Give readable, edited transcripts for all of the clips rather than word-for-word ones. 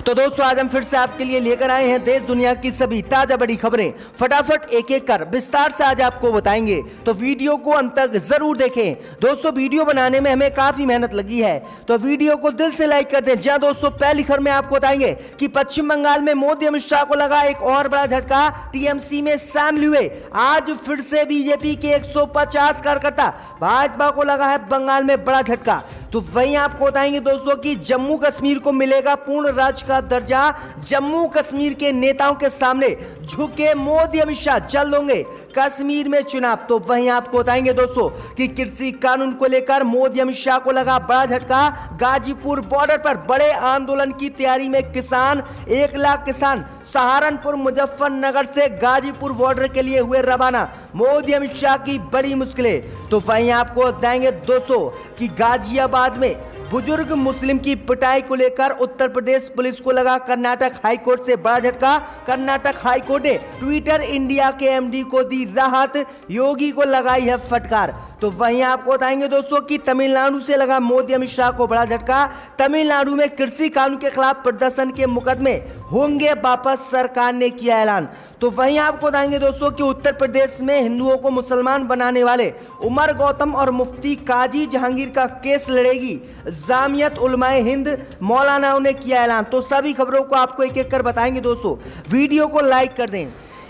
तो दोस्तों आज हम फिर से आपके लिए लेकर आए हैं देश दुनिया की सभी ताजा बड़ी खबरें। फटाफट एक एक कर विस्तार से आज आपको बताएंगे, तो वीडियो को अंत तक जरूर देखें। दोस्तों वीडियो बनाने में हमें काफी मेहनत लगी है, तो वीडियो को दिल से लाइक कर दें। जहां दोस्तों पहली खबर में आपको बताएंगे कि पश्चिम बंगाल में मोदी अमित शाह को लगा एक और बड़ा झटका, टीएमसी में शामिल हुए। आज फिर से बीजेपी के 150 कार्यकर्ता, भाजपा को लगा है बंगाल में बड़ा झटका। तो वहीं आपको बताएंगे दोस्तों कि जम्मू कश्मीर को मिलेगा पूर्ण राज्य का दर्जा। जम्मू कश्मीर के नेताओं के सामने झुके मोदी अमित शाह, जल्द होंगे कश्मीर में चुनाव। तो वहीं आपको बताएंगे दोस्तों कि कृषि कानून को लेकर मोदी अमित शाह को लगा बड़ा झटका। गाजीपुर बॉर्डर पर बड़े आंदोलन की तैयारी में किसान, 1 लाख किसान सहारनपुर मुजफ्फरनगर से गाजीपुर बॉर्डर के लिए हुए रवाना। मोदी अमित शाह की बड़ी मुश्किलें। तो वहीं आपको बताएंगे दोस्तों कि गाजियाबाद में बुजुर्ग मुस्लिम की पिटाई को लेकर उत्तर प्रदेश पुलिस को लगा कर्नाटक हाईकोर्ट से बड़ा झटका। कर्नाटक हाईकोर्ट ने ट्विटर इंडिया के एमडी को दी राहत, योगी को लगाई है फटकार। तो वहीं आपको बताएंगे दोस्तों कि तमिलनाडु से लगा मोदी अमित शाह को बड़ा झटका। तमिलनाडु में कृषि कानून के खिलाफ प्रदर्शन के मुकदमे होंगे वापस, सरकार ने किया ऐलान। तो वहीं आपको बताएंगे दोस्तों कि उत्तर प्रदेश में हिंदुओं को मुसलमान बनाने वाले उमर गौतम और मुफ्ती काजी जहांगीर का केस लड़ेगी जामियत उलमाए हिंद, मौलानाओं ने किया ऐलान। तो सभी खबरों को आपको एक एक कर बताएंगे दोस्तों, वीडियो को लाइक कर दें।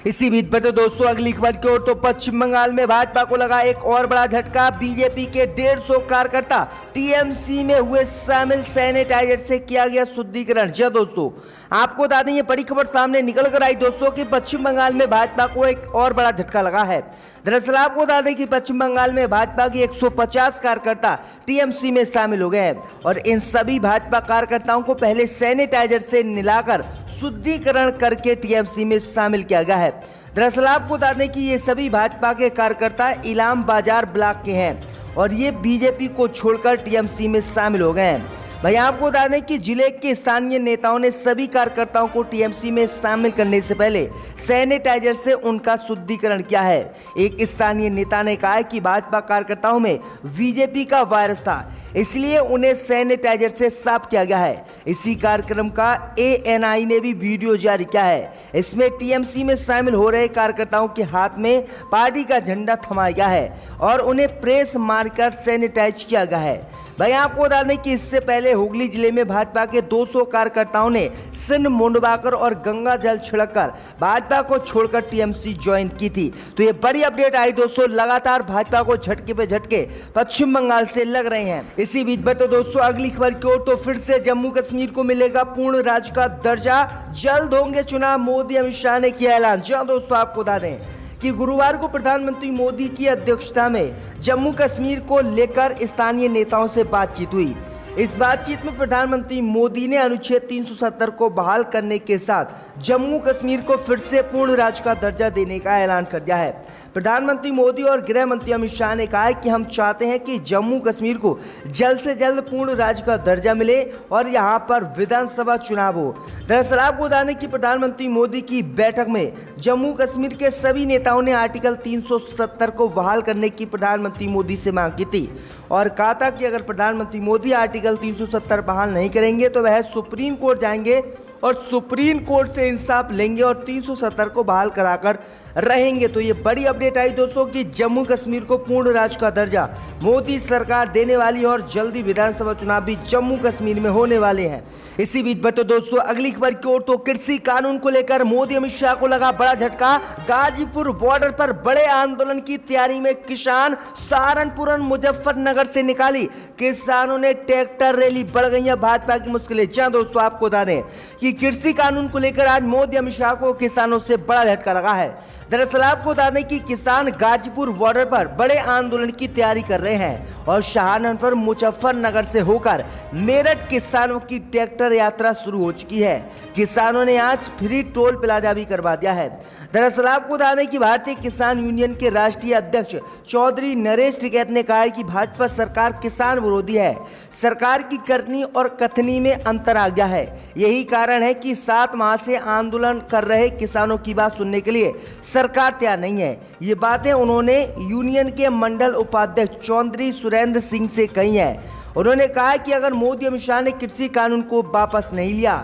इसी बीच बढ़ते दोस्तों अगली खबर की ओर। तो पश्चिम बंगाल में भाजपा को लगा एक और बड़ा झटका। बीजेपी के 150 कार्यकर्ता टीएमसी में हुए शामिल, सैनिटाइजर से किया गया शुद्धिकरण। जी दोस्तों आपको बता दें ये बड़ी खबर सामने निकल कर आई दोस्तों कि पश्चिम बंगाल में भाजपा को एक और बड़ा झटका लगा है। दरअसल आपको बता दें कि पश्चिम बंगाल में भाजपा की 150 कार्यकर्ता टीएमसी में शामिल हो गए हैं और इन सभी भाजपा कार्यकर्ताओं को पहले सैनिटाइजर से मिलाकर शुद्धिकरण करके टीएमसी में शामिल किया गया है। दरअसल आपको बता दें कि ये सभी भाजपा के कार्यकर्ता इलाम बाजार ब्लॉक के हैं और ये बीजेपी को छोड़कर टीएमसी में शामिल हो गए हैं। भाई आपको बता दें कि जिले के स्थानीय नेताओं ने सभी कार्यकर्ताओं को टीएमसी में शामिल करने से पहले सैनिटाइजर से उनका शुद्धिकरण किया है। एक स्थानीय नेता ने कहा कि भाजपा कार्यकर्ताओं में बीजेपी का वायरस था, इसलिए उन्हें सैनिटाइजर से साफ किया गया है। इसी कार्यक्रम का एएनआई ने भी वीडियो जारी किया है। इसमें टीएमसी में शामिल हो रहे कार्यकर्ताओं के हाथ में पार्टी का झंडा थमाया गया है और उन्हें प्रेस मारकर सैनिटाइज किया गया है। भाई आपको बता दें कि इससे पहले हुगली जिले में भाजपा के 200 कार्यकर्ताओं ने सिन मुंडवाकर और गंगा जल छिड़ककर भाजपा को छोड़कर टीएमसी ज्वाइन की थी। तो ये बड़ी अपडेट आई दोस्तों, लगातार भाजपा को झटके पे झटके पश्चिम बंगाल से लग रहे हैं। इसी बीच बढ़ते दोस्तों अगली खबर की ओर। तो फिर से जम्मू कश्मीर को मिलेगा पूर्ण राज्य का दर्जा, जल्द होंगे चुनाव, मोदी अमित शाह ने किया ऐलान। जी दोस्तों आपको बता दें कि गुरुवार को प्रधानमंत्री मोदी की अध्यक्षता में जम्मू कश्मीर को लेकर स्थानीय नेताओं से बातचीत हुई। इस बातचीत में प्रधानमंत्री मोदी ने अनुच्छेद 370 को बहाल करने के साथ जम्मू कश्मीर को फिर से पूर्ण राज्य का दर्जा देने का ऐलान कर दिया है। प्रधानमंत्री मोदी और गृह मंत्री अमित शाह ने कहा है कि हम चाहते हैं कि जम्मू कश्मीर को जल्द से जल्द पूर्ण राज्य का दर्जा मिले और यहां पर विधानसभा चुनाव हो। दरअसल आपको बता दें कि प्रधानमंत्री मोदी की बैठक में जम्मू कश्मीर के सभी नेताओं ने आर्टिकल 370 को बहाल करने की प्रधानमंत्री मोदी से मांग की थी और कहा था कि अगर प्रधानमंत्री मोदी आर्टिकल 370 बहाल नहीं करेंगे तो वह सुप्रीम कोर्ट जाएंगे और सुप्रीम कोर्ट से इंसाफ लेंगे और 370 को बहाल कराकर रहेंगे। तो ये बड़ी अपडेट आई दोस्तों कि जम्मू कश्मीर को पूर्ण राज्य का दर्जा मोदी सरकार देने वाली है और जल्दी विधानसभा चुनाव भी जम्मू कश्मीर में होने वाले हैं। इसी बीच बढ़ते दोस्तों अगली खबर की ओर। तो कृषि कानून को लेकर मोदी अमित शाह को लगा बड़ा झटका। गाजीपुर बॉर्डर पर बड़े आंदोलन की तैयारी में किसान, सहारनपुर और मुजफ्फरनगर से निकाली किसानों ने ट्रैक्टर रैली, बढ़ गई है भाजपा की मुश्किलें। जहां दोस्तों आपको बता दें कि कृषि कानून को लेकर आज मोदी अमित शाह को किसानों से बड़ा झटका लगा है। दरअसल आपको बता दें कि किसान गाजीपुर बॉर्डर पर बड़े आंदोलन की तैयारी कर रहे हैं और सहारनपुर मुजफ्फरनगर से होकर मेरठ किसानों की ट्रैक्टर यात्रा शुरू हो चुकी है। किसानों ने आज फ्री टोल प्लाजा भी करवा दिया है। दरअसल आपको बता दें कि भारतीय किसान यूनियन के राष्ट्रीय अध्यक्ष चौधरी नरेश टिकैत ने कहा है कि भाजपा सरकार किसान विरोधी है। सरकार की करनी और कथनी में अंतर आ गया है। यही कारण है कि 7 माह से आंदोलन कर रहे किसानों की बात सुनने के लिए सरकार तैयार नहीं है। ये बातें उन्होंने यूनियन के मंडल उपाध्यक्ष चौधरी सुरेंद्र सिंह से कही है। उन्होंने कहा कि अगर मोदी अमित शाह ने कृषि कानून को वापस नहीं लिया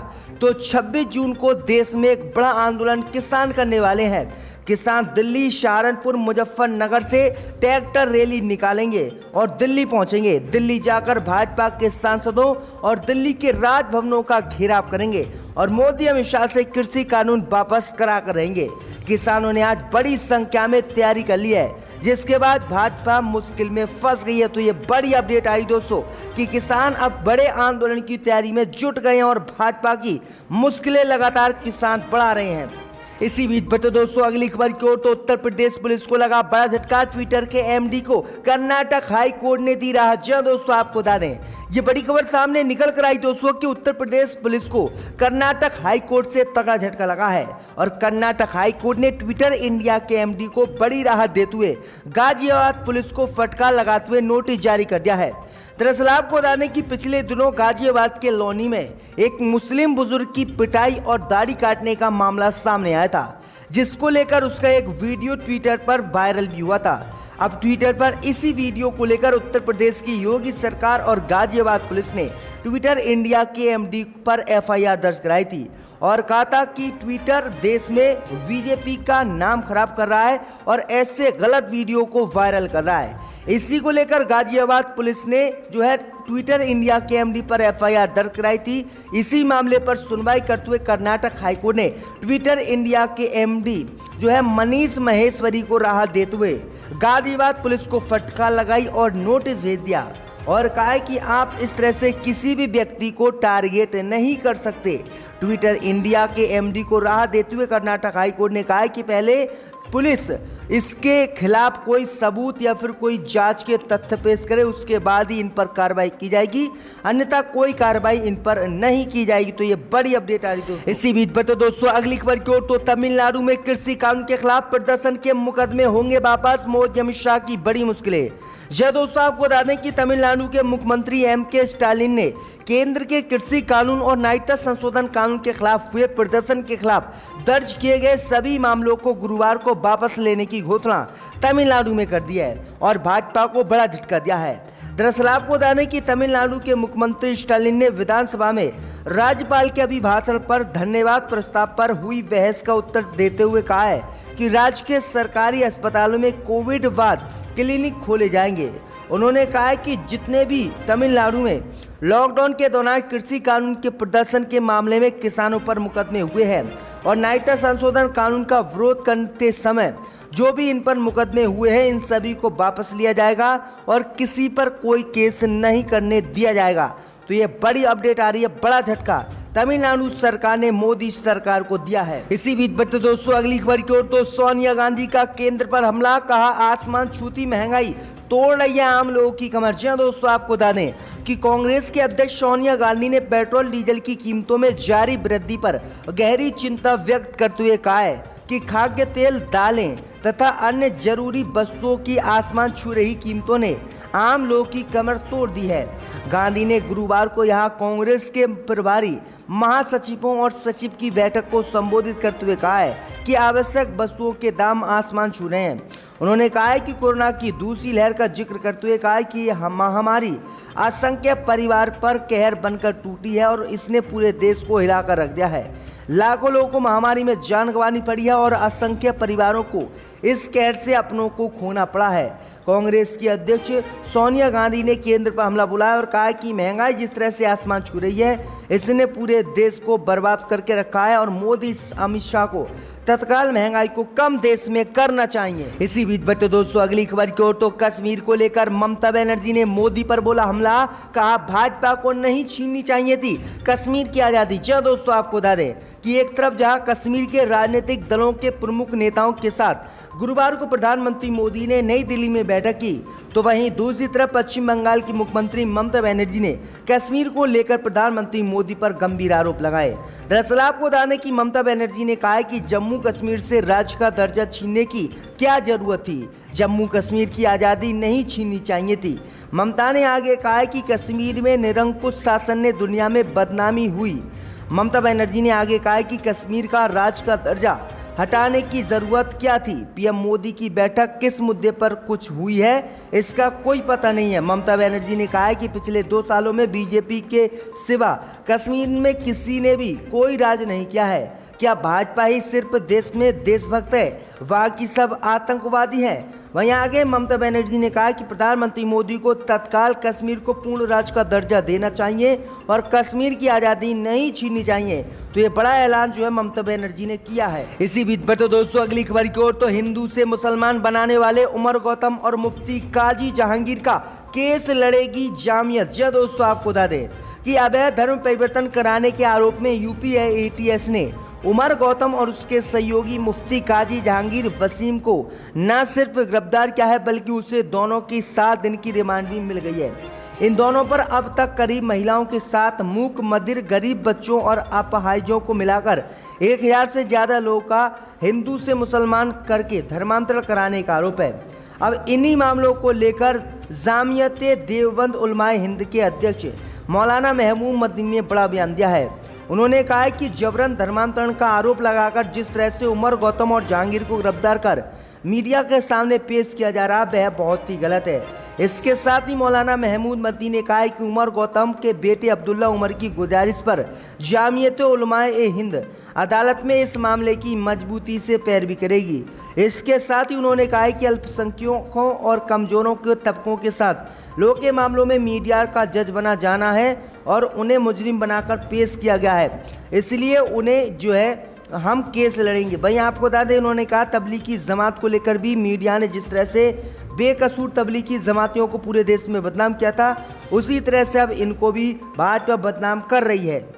तो 26 जून को देश में एक बड़ा आंदोलन किसान करने वाले हैं। किसान दिल्ली, सहारनपुर, मुजफ्फरनगर से ट्रैक्टर रैली निकालेंगे और दिल्ली पहुंचेंगे। दिल्ली जाकर भाजपा के सांसदों और दिल्ली के राजभवनों का घेराव करेंगे और मोदी अमित शाह से कृषि कानून वापस करा कर रहेंगे। किसानों ने आज बड़ी संख्या में तैयारी कर ली है, जिसके बाद भाजपा मुश्किल में फंस गई है। तो ये बड़ी अपडेट आई दोस्तों कि किसान अब बड़े आंदोलन की तैयारी में जुट गए हैं और भाजपा की मुश्किलें लगातार किसान बढ़ा रहे हैं। इसी बीच बढ़ते दोस्तों अगली खबर की ओर, तो उत्तर प्रदेश पुलिस को लगा बड़ा झटका। ट्विटर के एमडी को कर्नाटक हाई कोर्ट ने दी राहत। जी दोस्तों, आपको बता दें ये बड़ी खबर सामने निकल कर आई दोस्तों कि उत्तर प्रदेश पुलिस को कर्नाटक हाई कोर्ट से तगड़ा झटका लगा है और कर्नाटक हाई कोर्ट ने ट्विटर इंडिया के एमडी को बड़ी राहत देते हुए गाजियाबाद पुलिस को फटकार लगाते हुए नोटिस जारी कर दिया है। दरअसल आपको बता दें कि पिछले दिनों गाजियाबाद के लोनी में एक मुस्लिम बुजुर्ग की पिटाई और दाढ़ी काटने का मामला सामने आया था, जिसको लेकर उसका एक वीडियो ट्विटर पर वायरल भी हुआ था। अब ट्विटर पर इसी वीडियो को लेकर उत्तर प्रदेश की योगी सरकार और गाजियाबाद पुलिस ने ट्विटर इंडिया के एमडी पर एफआईआर दर्ज कराई थी और कहा था कि ट्विटर देश में बीजेपी का नाम खराब कर रहा है और ऐसे गलत वीडियो को वायरल कर रहा है। इसी को लेकर गाजियाबाद पुलिस ने जो है ट्विटर इंडिया के एमडी पर एफआईआर दर्ज कराई थी। इसी मामले पर सुनवाई करते हुए कर्नाटक हाईकोर्ट ने ट्विटर इंडिया के एमडी जो है मनीष महेश्वरी को राहत देते हुए गाजियाबाद पुलिस को फटकार लगाई और नोटिस भेज दिया और कहा कि आप इस तरह से किसी भी व्यक्ति को टारगेट नहीं कर सकते। ट्विटर इंडिया के एमडी को राहत देते हुए कर्नाटक हाईकोर्ट ने कहा कि पहले पुलिस इसके खिलाफ कोई सबूत या फिर कोई जांच के तथ्य पेश करे, उसके बाद ही इन पर कार्रवाई की जाएगी, अन्यथा कोई कार्रवाई इन पर नहीं की जाएगी। तो ये बड़ी अपडेट आ रही दोस्तों। इसी बीच बता दोस्तों अगली खबर की ओर, तो तमिलनाडु में कृषि कानून के खिलाफ प्रदर्शन के मुकदमे होंगे वापस। मोदी अमित शाह की बड़ी मुश्किलें। यह दोस्तों आपको बता दें कि तमिलनाडु के मुख्यमंत्री एम.के. स्टालिन ने केंद्र के कृषि कानून और नागरिकता संशोधन कानून के खिलाफ हुए प्रदर्शन के खिलाफ दर्ज किए गए सभी मामलों को गुरुवार को वापस लेने की घोषणा तमिलनाडु में कर दी है और भाजपा को बड़ा झटका दिया है। दरअसल आपको बता दें कि तमिलनाडु के मुख्यमंत्री स्टालिन ने विधानसभा में राज्यपाल के अभिभाषण पर धन्यवाद प्रस्ताव पर हुई बहस का उत्तर देते हुए कहा है कि राज्य के सरकारी अस्पतालों में कोविड बाद क्लिनिक खोले जाएंगे। उन्होंने कहा कि जितने भी तमिलनाडु में लॉकडाउन के दौरान कृषि कानून के प्रदर्शन के मामले में किसानों पर मुकदमे हुए हैं और नागरिकता संशोधन कानून का विरोध करते समय जो भी इन पर मुकदमे हुए हैं, इन सभी को वापस लिया जाएगा और किसी पर कोई केस नहीं करने दिया जाएगा। तो ये बड़ी अपडेट आ रही है, बड़ा झटका तमिलनाडु सरकार ने मोदी सरकार को दिया है। इसी बीच बच्चे दोस्तों अगली खबर की ओर, तो सोनिया गांधी का केंद्र पर हमला, कहा आसमान छूती महंगाई तोड़ रही है आम लोगों की कमर। जी दोस्तों आपको बता दें कि कांग्रेस के अध्यक्ष सोनिया गांधी ने पेट्रोल डीजल की कीमतों में जारी वृद्धि पर गहरी चिंता व्यक्त करते हुए कहा है कि खाद्य तेल, दालें तथा अन्य जरूरी वस्तुओं की आसमान छू रही कीमतों ने आम लोगों की कमर तोड़ दी है। गांधी ने गुरुवार को यहां कांग्रेस के प्रभारी महासचिवों और सचिव की बैठक को संबोधित करते हुए कहा है कि आवश्यक वस्तुओं के दाम आसमान छू रहे हैं। उन्होंने कहा है कि कोरोना की दूसरी लहर का जिक्र करते हुए कहा है कि यह महामारी असंख्य परिवार पर कहर बनकर टूटी है और इसने पूरे देश को हिलाकर रख दिया है। लाखों लोगों को महामारी में जान गंवानी पड़ी है और असंख्य परिवारों को इस कहर से अपनों को खोना पड़ा है। कांग्रेस की अध्यक्ष सोनिया गांधी ने केंद्र पर हमला बुलाया और कहा कि महंगाई जिस तरह से आसमान छू रही है, इसने पूरे देश को बर्बाद करके रखा है और मोदी अमित शाह को तत्काल महंगाई को कम देश में करना चाहिए। इसी बीच बच्चों दोस्तों अगली खबर की ओर, तो कश्मीर को लेकर ममता बनर्जी ने मोदी पर बोला हमला, कहा भाजपा को नहीं छीननी चाहिए थी कश्मीर की आजादी। जी दोस्तों आपको बता दें कि एक तरफ जहां कश्मीर के राजनीतिक दलों के प्रमुख नेताओं के साथ गुरुवार को प्रधानमंत्री मोदी ने नई दिल्ली में बैठक की, तो वहीं दूसरी तरफ पश्चिम बंगाल की मुख्यमंत्री ममता बनर्जी ने कश्मीर को लेकर प्रधानमंत्री मोदी पर गंभीर आरोप लगाए। दरअसल आपको बता दें कि ममता बनर्जी ने कहा कि जम्मू कश्मीर से राज्य का दर्जा छीनने की क्या जरूरत थी, जम्मू कश्मीर की आज़ादी नहीं छीननी चाहिए थी। ममता ने आगे कहा कि कश्मीर में निरंकुश शासन ने दुनिया में बदनामी हुई। ममता बनर्जी ने आगे कहा कि कश्मीर का राज्य का दर्जा हटाने की जरूरत क्या थी? पीएम मोदी की बैठक किस मुद्दे पर कुछ हुई है, इसका कोई पता नहीं है। ममता बनर्जी ने कहा है कि पिछले 2 सालों में बीजेपी के सिवा कश्मीर में किसी ने भी कोई राज नहीं किया है। क्या भाजपा ही सिर्फ देश में देशभक्त है, बाकी सब आतंकवादी हैं? वहीं आगे ममता बनर्जी ने कहा कि प्रधानमंत्री मोदी को तत्काल कश्मीर को पूर्ण राज्य का दर्जा देना चाहिए और कश्मीर की आज़ादी नहीं छीननी चाहिए। तो ये बड़ा ऐलान जो है ममता बनर्जी ने किया है। इसी बीच पर तो दोस्तों अगली खबर की ओर, तो हिंदू से मुसलमान बनाने वाले उमर गौतम और मुफ्ती काजी जहांगीर का केस लड़ेगी जामियत। जी दोस्तों, आपको बता दें कि अवैध धर्म परिवर्तन कराने के आरोप में यूपी एटीएस ने उमर गौतम और उसके सहयोगी मुफ्ती काजी जहांगीर वसीम को न सिर्फ गिरफ्तार किया है, बल्कि उसे दोनों की 7 दिन की रिमांड भी मिल गई है। इन दोनों पर अब तक करीब महिलाओं के साथ मूक मदिर, गरीब बच्चों और अपाहिजों को मिलाकर 1000 से ज़्यादा लोगों का हिंदू से मुसलमान करके धर्मांतरण कराने का आरोप है। अब इन्हीं मामलों को लेकर जामियत देवबंद उलमाए हिंद के अध्यक्ष मौलाना महमूद मदनी ने बड़ा बयान दिया है। उन्होंने कहा है कि जबरन धर्मांतरण का आरोप लगाकर जिस तरह से उमर गौतम और जहांगीर को गिरफ्तार कर मीडिया के सामने पेश किया जा रहा है, वह बहुत ही गलत है। इसके साथ ही मौलाना महमूद मदनी ने कहा है कि उमर गौतम के बेटे अब्दुल्ला उमर की गुजारिश पर जामियत उलमाए हिंद अदालत में इस मामले की मजबूती से पैरवी करेगी। इसके साथ ही उन्होंने कहा है कि अल्पसंख्यकों और कमजोरों के तबकों के साथ लोगों के मामलों में मीडिया का जज बना जाना है और उन्हें मुजरिम बनाकर पेश किया गया है, इसलिए उन्हें जो है हम केस लड़ेंगे। वहीं आपको बता दें, उन्होंने कहा तबलीगी जमात को लेकर भी मीडिया ने जिस तरह से बेकसूर तबलीगी जमातियों को पूरे देश में बदनाम किया था, उसी तरह से अब इनको भी भाजपा बदनाम कर रही है।